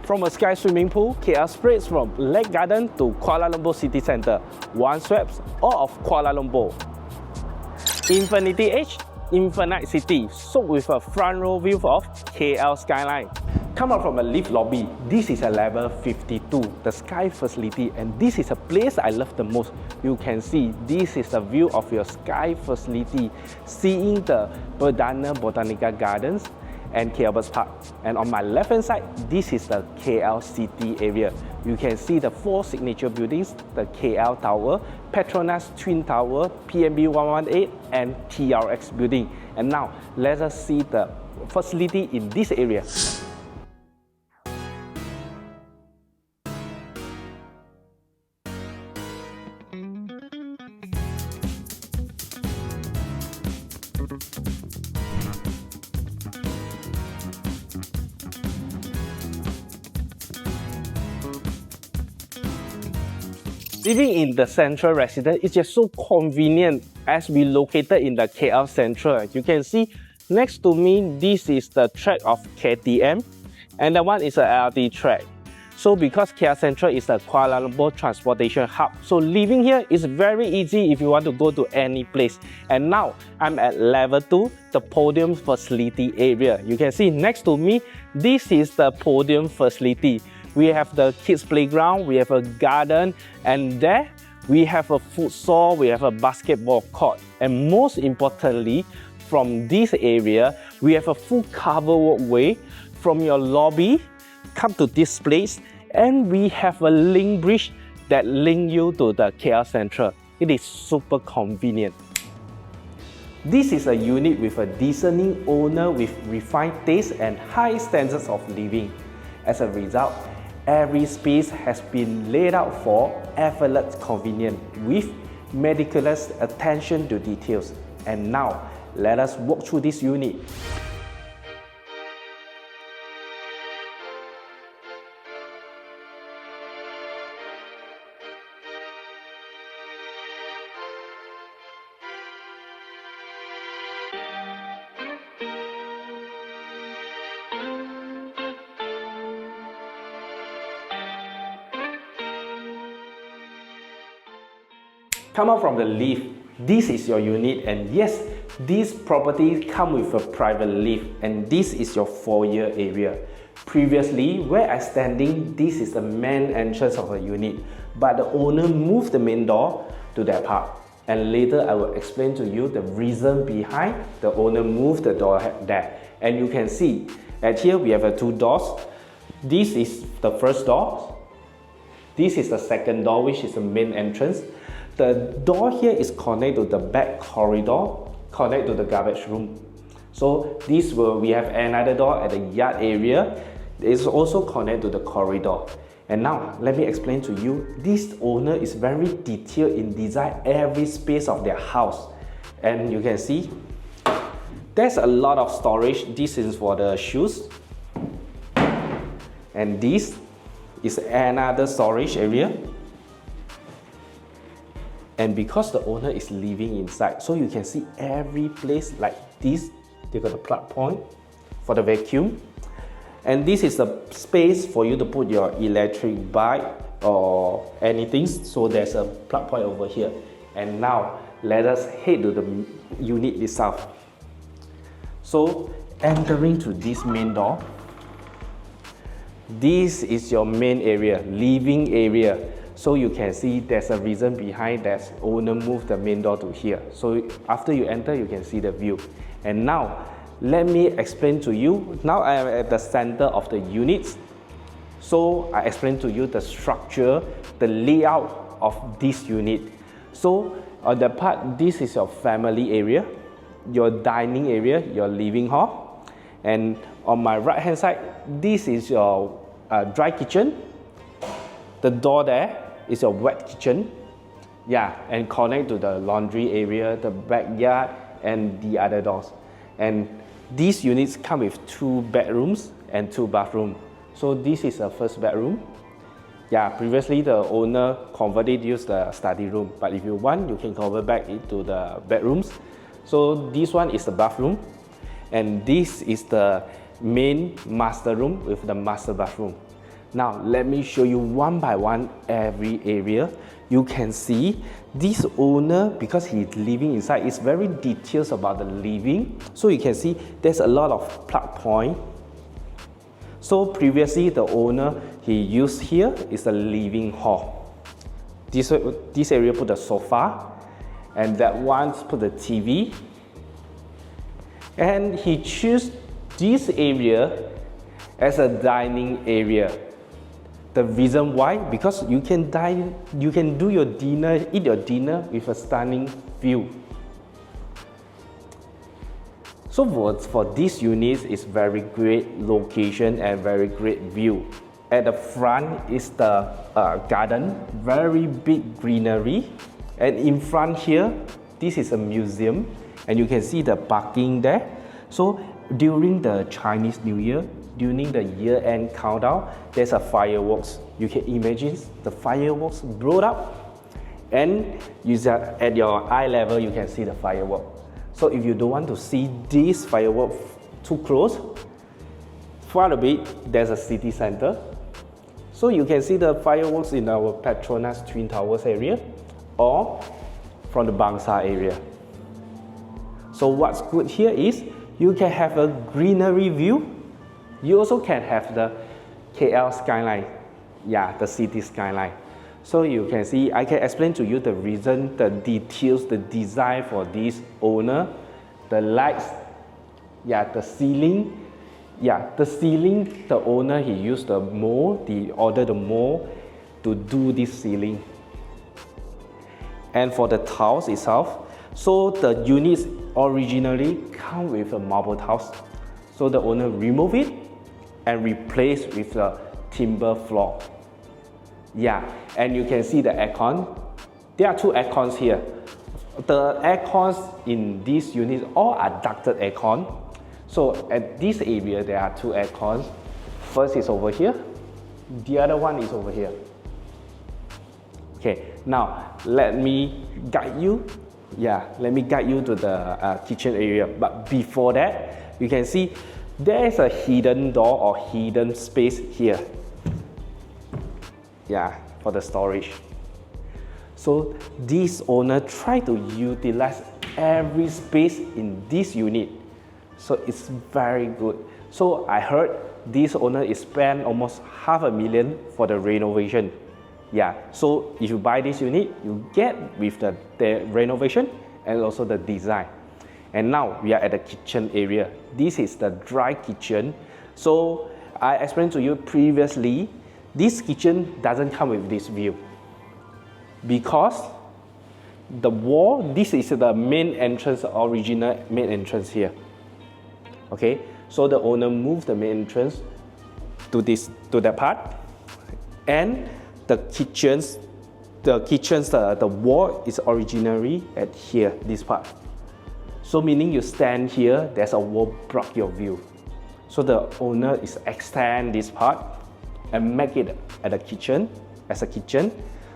From a sky swimming pool, KL spreads from Lake Garden to Kuala Lumpur city centre, one sweeps all of Kuala Lumpur. Infinity Edge, Infinite City, so with a front row view of KL skyline. Come out from a lift lobby, this is a level 52, the sky facility, and this is a place I love the most. You can see this is the view of your sky facility, seeing the Perdana Botanical Gardens and KL Park. And on my left hand side, this is the KL City area. You can see the 4 signature buildings, the KL Tower, Petronas Twin Tower, PMB 118 and TRX building. And now let us see the facility in this area. Living in the Sentral Residence is just so convenient as we located in the KL Central. You can see next to me, this is the track of KTM and the one is a LRT track. So because KL Central is a Kuala Lumpur transportation hub, so living here is very easy if you want to go to any place. And now I'm at level 2, the podium facility area. You can see next to me, this is the podium facility. We have the kids playground, we have a garden, and there we have a futsal, we have a basketball court. And most importantly, from this area, we have a full cover walkway from your lobby, come to this place, and we have a link bridge that link you to the KL Central. It is super convenient. This is a unit with a discerning owner with refined taste and high standards of living. As a result, every space has been laid out for effortless convenience with meticulous attention to details. And now, let us walk through this unit. Come out from the lift. This is your unit, and yes, this property comes with a private lift, and this is your foyer area. Previously, where I'm standing, this is the main entrance of the unit, but the owner moved the main door to that part. And later I will explain to you the reason behind the owner moved the door there. And you can see that here we have 2 doors. This is the first door. This is the second door, which is the main entrance. The door here is connected to the back corridor, connected to the garbage room. So this will, we have another door at the yard area. It's also connected to the corridor. And now let me explain to you, this owner is very detailed in design every space of their house. And you can see there's a lot of storage. This is for the shoes. And this is another storage area. And because the owner is living inside, so you can see every place like this. They got a plug point for the vacuum. And this is a space for you to put your electric bike or anything. So there's a plug point over here. And now let us head to the unit itself. So entering to this main door, this is your main area, living area. So you can see there's a reason behind that owner moved the main door to here. So after you enter, you can see the view. And now, let me explain to you. Now I am at the center of the units. So I explain to you the structure, the layout of this unit. So on the part, this is your family area, your dining area, your living hall. And on my right hand side, this is your dry kitchen. The door there is your wet kitchen. Yeah, and connect to the laundry area, the backyard, and the other doors. And these units come with 2 bedrooms and 2 bathrooms. So this is the first bedroom. Yeah, previously the owner converted used the study room, but if you want, you can convert back into the bedrooms. So this one is the bathroom, and this is the main master room with the master bathroom. Now let me show you one by one every area. You can see this owner, because he's living inside, is very detailed about the living. So you can see there's a lot of plug point. So previously the owner, he used here is the living hall. This area put the sofa, and that one put the TV. And he chose this area as a dining area. The reason why? Because you can dine, you can do your dinner, eat your dinner with a stunning view. So for this unit, it's very great location and very great view. At the front is the garden, very big greenery. And in front here, this is a museum, and you can see the parking there. So during the Chinese New Year, during the year-end countdown, there's a fireworks. You can imagine the fireworks blow up, and at your eye level, you can see the firework. So if you don't want to see this firework too close, far a bit, there's a city center. So you can see the fireworks in our Petronas Twin Towers area, or from the Bangsa area. So what's good here is you can have a greenery view. You also can have the KL skyline, the city skyline. So you can see, I can explain to you the reason, the details, the design for this owner, the lights, the ceiling. The ceiling, the owner, he used the mold, he ordered the mold to do this ceiling. And for the tiles itself, so the units originally come with a marble tiles. So the owner removed it and replaced with a timber floor. And you can see the aircon. There are two aircons here. The aircons in this unit all are ducted aircon. So at this area, there are two aircons. First is over here. The other one is over here. Okay, now let me guide you. Let me guide you to the kitchen area. But before that, you can see there is a hidden door or hidden space here. For the storage. So this owner tried to utilize every space in this unit. So it's very good. So I heard this owner is spent almost $500,000 for the renovation. So if you buy this unit, you get with the renovation and also the design. And now we are at the kitchen area. This is the dry kitchen. So I explained to you previously, this kitchen doesn't come with this view because the wall, this is the main entrance, original main entrance here. Okay, so the owner moved the main entrance to that part, and the wall is originally at here, this part. So meaning you stand here, there's a wall block your view. So the owner is extend this part and make it at a kitchen, as a kitchen.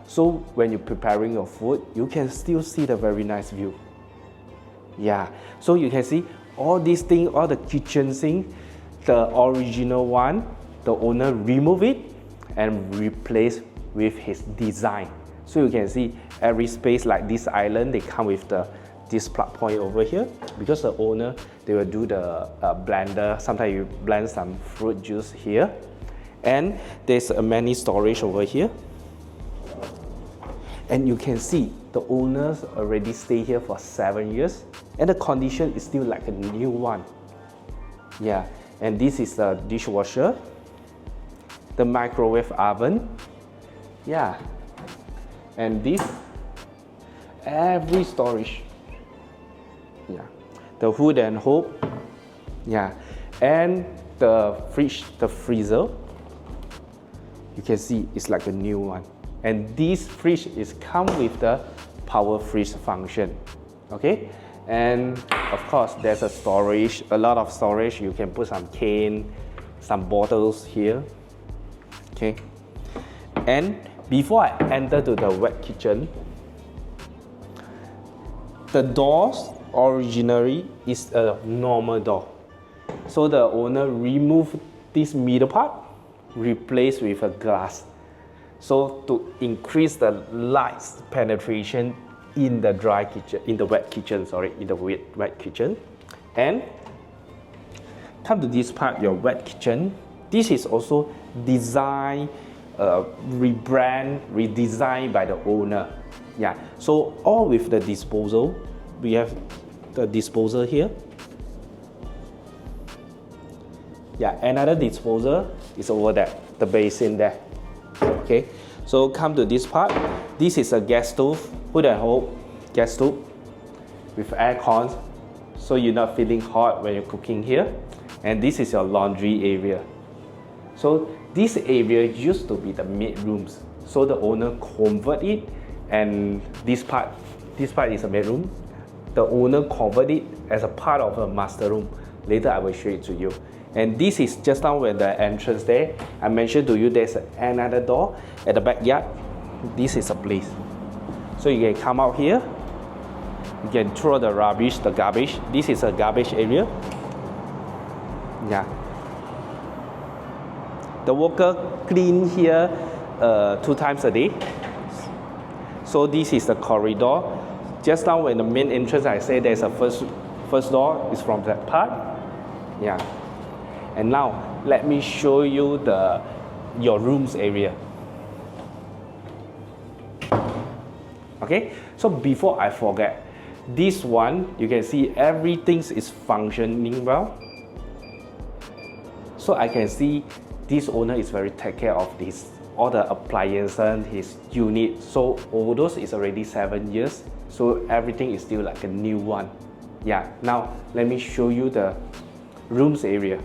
So when you're preparing your food, you can still see the very nice view. So you can see all these things, all the kitchen sink, the original one, the owner remove it and replace with his design. So you can see every space like this island, they come with this plug point over here, because the owner, they will do the blender. Sometimes you blend some fruit juice here. And there's many storage over here. And you can see the owners already stay here for 7 years, and the condition is still like a new one. And this is the dishwasher, the microwave oven. And this, every storage. The hood and hob. And the fridge, the freezer. You can see it's like a new one. And this fridge is come with the power fridge function. Okay, and of course there's a storage, a lot of storage. You can put some cane, some bottles here. Okay, and before I enter to the wet kitchen, the doors originally is a normal door. So the owner removed this middle part replaced with a glass. So to increase the light penetration in the dry kitchen, in the wet kitchen, wet kitchen. And come to this part, your wet kitchen. This is also designed, redesigned by the owner. Yeah, so all with the disposal. We have the disposal here. Yeah, another disposal is over there, the basin there. Okay, so come to this part. This is a gas stove, hood and hob gas stove with air con, so you're not feeling hot when you're cooking here. And this is your laundry area. So this area used to be the maid rooms. So the owner convert it, and this part is a bedroom. The owner convert it as a part of a master room. Later I will show it to you. And this is just now where the entrance there. I mentioned to you there's another door at the backyard. This is a place. So you can come out here. You can throw the rubbish, the garbage. This is a garbage area. Yeah. The worker clean here 2 times a day. So this is the corridor. Just now when the main entrance, I say there's a first door is from that part. Yeah. And now let me show you your rooms area. Okay. So before I forget, this one you can see everything is functioning well. So I can see this owner is very take care of this, all the appliances, his unit. So although it's already 7 years, so everything is still like a new one. Yeah, now let me show you the rooms area.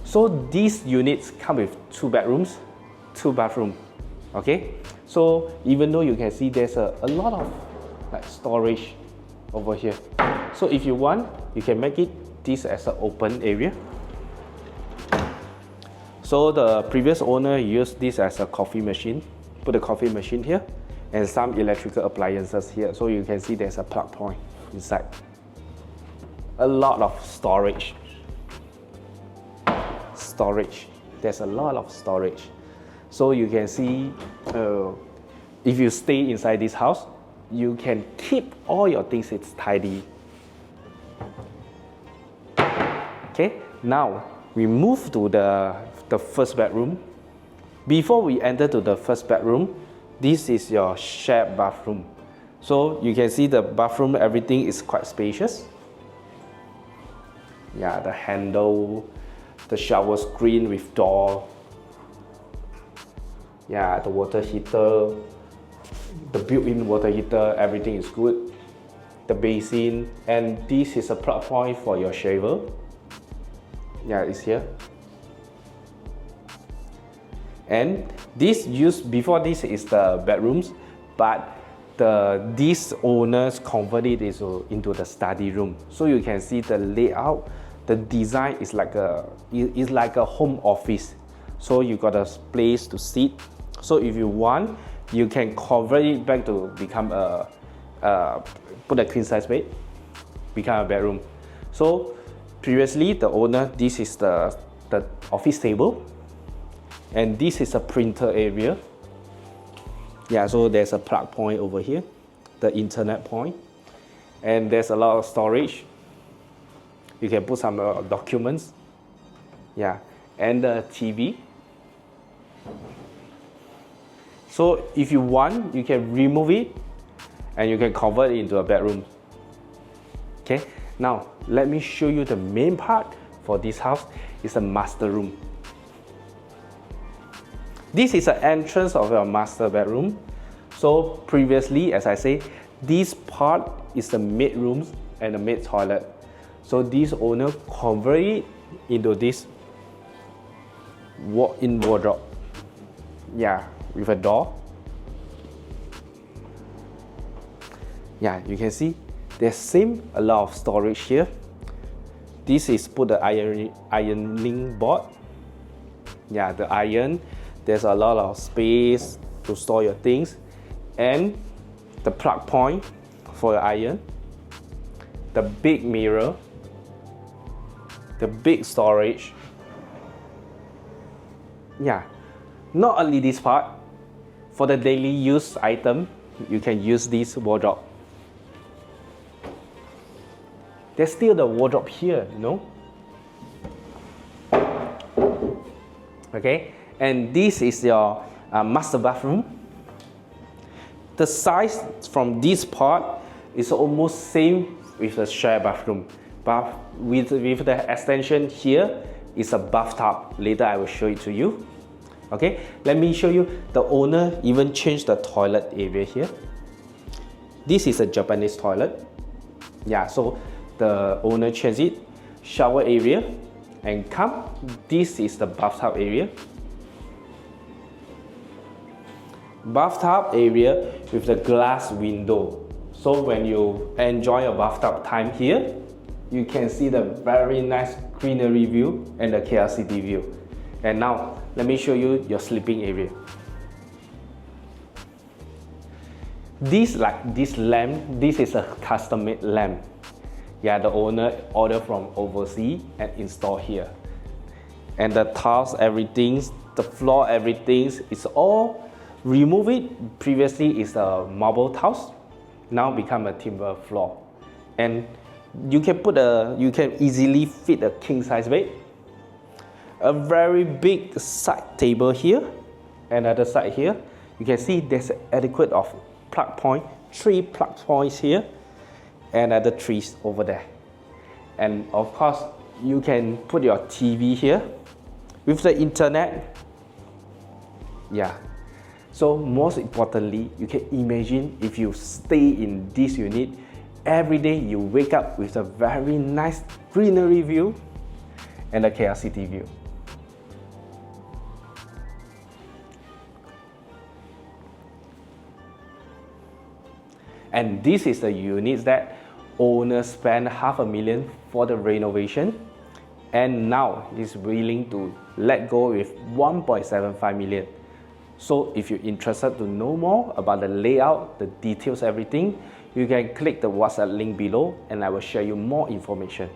So these units come with 2 bedrooms, 2 bathrooms. Okay, so even though you can see there's a lot of like storage over here. So if you want, you can make it this as an open area. So the previous owner used this as a coffee machine. Put a coffee machine here and some electrical appliances here. So you can see there's a plug point inside. A lot of storage. There's a lot of storage. So you can see if you stay inside this house, you can keep all your things, it's tidy. Okay, now we move to the first bedroom. Before we enter to the first bedroom, this is your shared bathroom. So you can see the bathroom, everything is quite spacious. Yeah, the handle, the shower screen with door. Yeah, the water heater, the built-in water heater, everything is good. The basin, and this is a plug point for your shaver. Yeah, it's here. And before this is the bedrooms, but these owners converted it into the study room. So you can see the layout, the design is like a home office. So you got a place to sit. So if you want, you can convert it back to become put a queen size bed, become a bedroom. So previously the owner, this is the office table, and this is a printer area. Yeah, so there's a plug point over here, the internet point, and there's a lot of storage. You can put some documents. Yeah, and the TV. So if you want, you can remove it and you can convert it into a bedroom. Okay, now let me show you the main part for this house. It's a master room. This is the entrance of your master bedroom. So previously, as I say, this part is the maid rooms and the maid toilet. So this owner convert it into this walk-in wardrobe. Yeah, with a door. Yeah, you can see there's a lot of storage here. This is put the ironing board. Yeah, the iron. There's a lot of space to store your things, and the plug point for your iron, the big mirror, the big storage. Yeah, Not only this part, for the daily use item, you can use this wardrobe. There's still the wardrobe here, you know. Okay, and this is your master bathroom. The size from this part is almost same with the shared bathroom, but with the extension here is a bathtub. Later I will show it to you. Okay, let me show you. The owner even changed the toilet area here. This is a Japanese toilet. Yeah, so the owner changed it. Shower area, and come, this is the bathtub area. Bathtub area with the glass window. So when you enjoy a bathtub time here, you can see the very nice greenery view and the KL City view. And now, let me show you your sleeping area. This lamp, this is a custom-made lamp. Yeah, the owner ordered from overseas and installed here. And the tiles, everything, the floor, everything is all remove it. Previously is a marble tiles, now become a timber floor. And you can easily fit a king size bed. A very big side table here, another side here. You can see there's adequate of plug point, 3 plug points here, and other 3 over there. And of course, you can put your TV here with the internet. Yeah. So most importantly, you can imagine if you stay in this unit, every day you wake up with a very nice greenery view and the KL City view. And this is the units that owner spent $500,000 for the renovation, and now is willing to let go with $1.75 million. So if you're interested to know more about the layout, the details, everything, you can click the WhatsApp link below and I will share you more information.